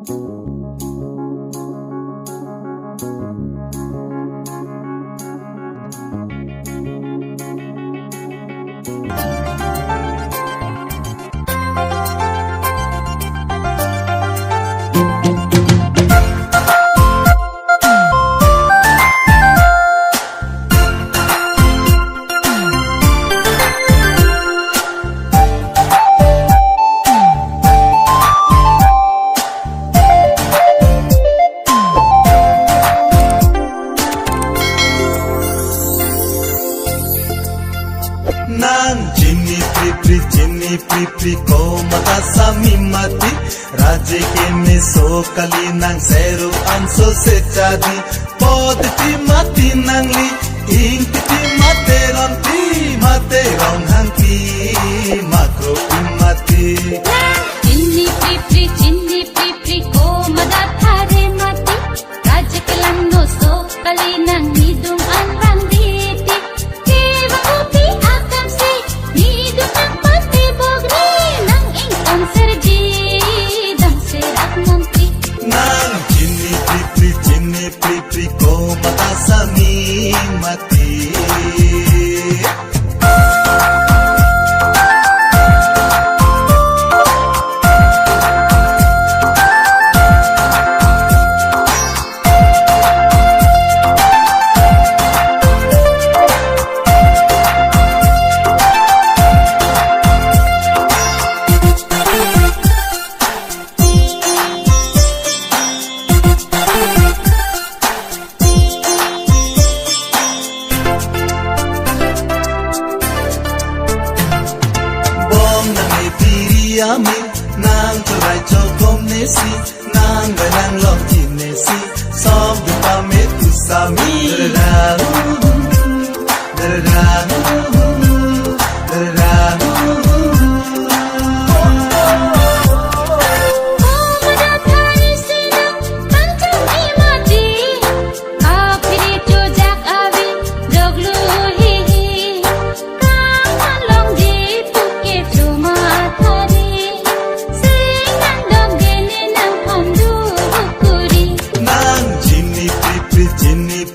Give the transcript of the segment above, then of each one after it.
Nang Jinni Pripri ko mata sami mati Raje ke me so kali nang seru anso se jadi Pod ti mati nang li ing ti mate rong hang ti makro mati Jinni Pripri ko mata thare mati Raje ke lanno so kali nang hidung an rang diti Kewa upi akam se hidung ang pati bogri nang ingkang serji dang serak nanti Nang Jinni Pripri ko mata sami mati Amin nang turai chokom nesi nang ganang long nesi som du pamit kusami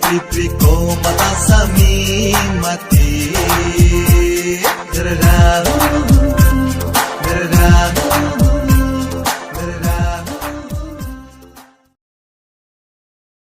Pripri ko mata sami mati